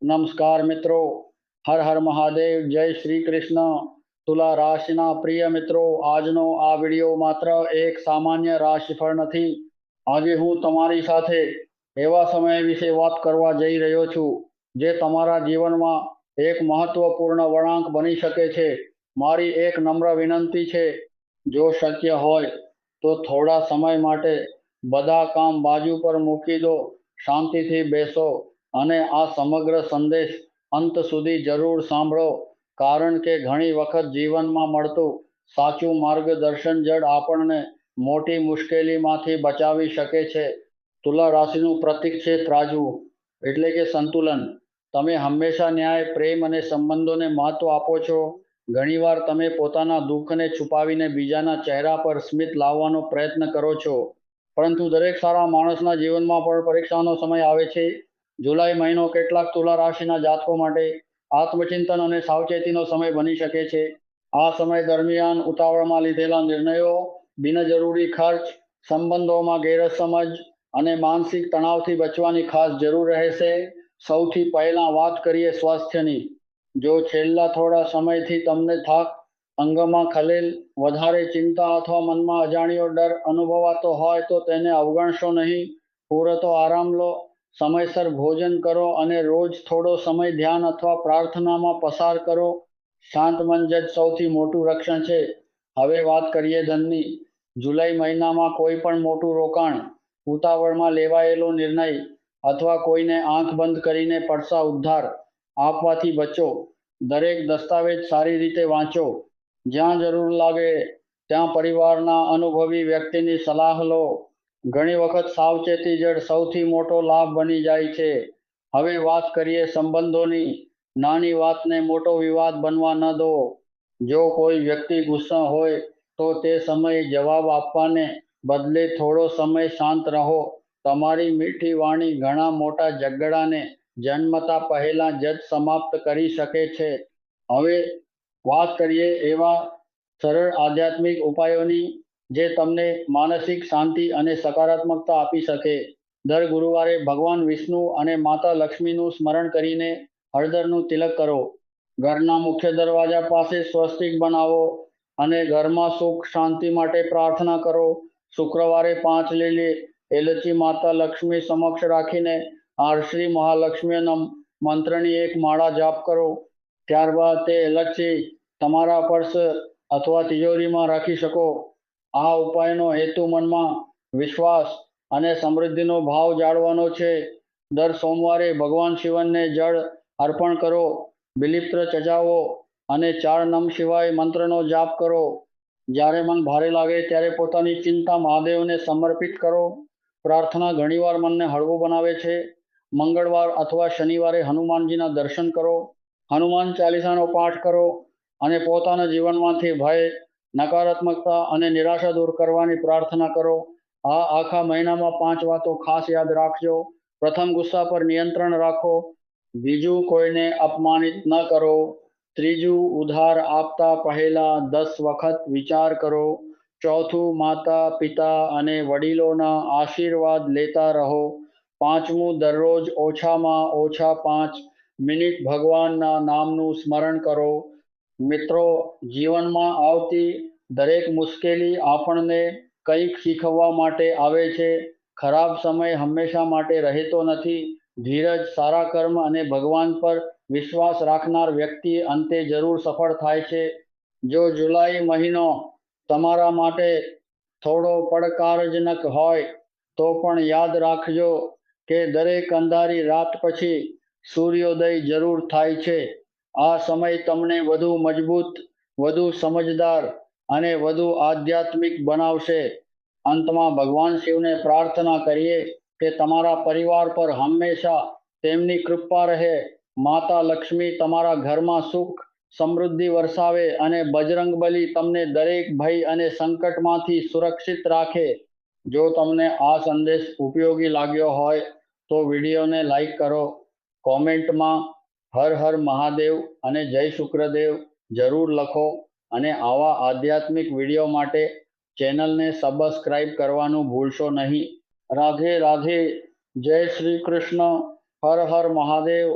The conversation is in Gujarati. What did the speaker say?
નમસ્કાર મિત્રો, હર હર મહાદેવ, જય શ્રી કૃષ્ણ। તુલા રાશિના પ્રિય મિત્રો, આજનો આ વિડીયો માત્ર એક સામાન્ય રાશિફળ નથી। આજે હું તમારી સાથે એવા સમય વિશે વાત કરવા જઈ રહ્યો છું જે તમારા જીવનમાં એક મહત્વપૂર્ણ વળાંક બની શકે છે। મારી એક નમ્ર વિનંતી છે, જો શક્ય હોય તો થોડા સમય માટે બધા કામ બાજુ પર મૂકી દો, શાંતિથી બેસો અને આ સમગ્ર સંદેશ અંત સુધી જરૂર સાંભળો, કારણ કે ઘણી વખત જીવનમાં મળતું સાચું માર્ગદર્શન જ આપણને મોટી મુશ્કેલીમાંથી બચાવી શકે છે। તુલા રાશિનું પ્રતીક છે ત્રાજવું, એટલે કે સંતુલન। તમે હંમેશા ન્યાય, પ્રેમ અને સંબંધોને મહત્વ આપો છો। ઘણીવાર તમે પોતાના દુઃખને છુપાવીને બીજાના ચહેરા પર સ્મિત લાવવાનો પ્રયત્ન કરો છો, પરંતુ દરેક સારા માણસના જીવનમાં પણ પરીક્ષાનો સમય આવે છે। જુલાઈ મહિનો કેટલાક તુલા રાશિના જાતકો માટે આત્મચિંતન અને સાવચેતીનો સમય બની શકે છે। આ સમય દરમિયાન ઉતાવળમાં લીધેલા નિર્ણયો, બિનજરૂરી ખર્ચ, સંબંધોમાં ગેરસમજ અને માનસિક તણાવથી બચવાની ખાસ જરૂર રહેશે। સૌથી પહેલા વાત કરીએ સ્વાસ્થ્યની। જો છેલ્લા થોડા સમયથી તમને થાક, અંગમાં ખલેલ, વધારે ચિંતા અથવા મનમાં અજાણ્યો ડર અનુભવાતો હોય તો તેને અવગણશો નહીં। પૂરતો આરામ લો, સમયસર ભોજન કરો અને રોજ થોડો સમય ધ્યાન અથવા પ્રાર્થનામાં પસાર કરો। શાંત મન જ સૌથી મોટું રક્ષણ છે। હવે વાત કરીએ ધનની। જુલાઈ મહિનામાં કોઈ પણ મોટું રોકાણ, ઉતાવળમાં લેવાયેલો નિર્ણય અથવા કોઈને આંખ બંધ કરીને પડસા ઉધાર આપવાથી બચો। દરેક દસ્તાવેજ સારી રીતે વાંચો। જ્યાં જરૂર લાગે ત્યાં પરિવારના અનુભવી વ્યક્તિની સલાહ લો। ઘણી વખત સાવચેતી જ સૌથી મોટો લાભ બની જાય છે। હવે વાત કરીએ સંબંધોની। નાની વાતને મોટો વિવાદ બનવા ન દો। જો કોઈ વ્યક્તિ ગુસ્સા હોય તો તે સમયે જવાબ આપવાને બદલે થોડો સમય શાંત રહો। તમારી મીઠી વાણી ઘણા મોટા ઝઘડાને જન્મતા પહેલા જ સમાપ્ત કરી શકે છે। હવે વાત કરીએ એવા સરળ આધ્યાત્મિક ઉપાયોની જે તમને માનસિક શાંતિ અને સકારાત્મકતા આપી શકે। દર ગુરુવારે ભગવાન વિષ્ણુ અને માતા લક્ષ્મીનું સ્મરણ કરીને હળદરનું તિલક કરો। ઘરના મુખ્ય દરવાજા પાસે સ્વસ્તિક બનાવો અને ઘરમાં સુખ શાંતિ માટે પ્રાર્થના કરો। શુક્રવારે 5 લીલી એલચી માતા લક્ષ્મી સમક્ષ રાખીને શ્રી મહાલક્ષ્મીના મંત્રની એક માળા જાપ કરો। ત્યારબાદ તે એલચી તમારા પર્સ અથવા તિજોરીમાં રાખી શકો। આ ઉપાયનો હેતુ મનમાં વિશ્વાસ અને સમૃદ્ધિનો ભાવ જાળવવાનો છે। દર સોમવારે ભગવાન શિવને જળ અર્પણ કરો, બિલીપત્ર ચજાવો અને 4 નમ શિવાય મંત્રનો જાપ કરો। જ્યારે મન ભારે લાગે ત્યારે પોતાની ચિંતા મહાદેવને સમર્પિત કરો। પ્રાર્થના ઘણીવાર મનને હળવું બનાવે છે। મંગળવાર અથવા શનિવારે હનુમાનજીના દર્શન કરો, હનુમાન ચાલીસાનો પાઠ કરો અને પોતાના જીવનમાંથી ભય, નકારાત્મકતા અને નિરાશા દૂર કરવાની પ્રાર્થના કરો। આ આખા મહિનામાં 5 વાતો ખાસ યાદ રાખજો। પ્રથમ, ગુસ્સા પર નિયંત્રણ રાખો। બીજું, કોઈને અપમાનિત ન કરો। ત્રીજું, ઉધાર આપતા પહેલા 10 વખત વિચાર કરો। ચોથું, માતા પિતા અને વડીલોના આશીર્વાદ લેતા રહો। પાંચમું, દરરોજ ઓછામાં ઓછા 5 મિનિટ ભગવાનના નામનું સ્મરણ કરો। મિત્રો, જીવનમાં આવતી દરેક મુશ્કેલી આપણને કંઈક શીખવવા માટે આવે છે। ખરાબ સમય હંમેશા માટે રહેતો નથી। ધીરજ, સારા કર્મ અને ભગવાન પર વિશ્વાસ રાખનાર વ્યક્તિ અંતે જરૂર સફળ થાય છે। જો જુલાઈ મહિનો તમારા માટે થોડો પડકારજનક હોય તો પણ યાદ રાખજો કે દરેક અંધારી રાત પછી સૂર્યોદય જરૂર થાય છે। આ સમય તમને વધુ મજબૂત, વધુ સમજદાર અને વધુ આધ્યાત્મિક બનાવશે। અંતમાં ભગવાન શિવને પ્રાર્થના કરીએ કે તમારા પરિવાર પર હંમેશા તેમની કૃપા રહે। માતા લક્ષ્મી તમારા ઘરમાં સુખ, સમૃદ્ધિ વરસાવે અને બજરંગબલી તમને દરેક ભય અને સંકટમાંથી સુરક્ષિત રાખે। જો તમને આ સંદેશ ઉપયોગી લાગ્યો હોય તો વિડીયોને લાઈક કરો, કોમેન્ટમાં હર હર મહાદેવ અને જય શુક્રદેવ જરૂર લખો અને આવા આધ્યાત્મિક વિડીયો માટે ચેનલને સબસ્ક્રાઇબ કરવાનું ભૂલશો નહીં। રાધે રાધે, જય શ્રી કૃષ્ણ, હર હર મહાદેવ।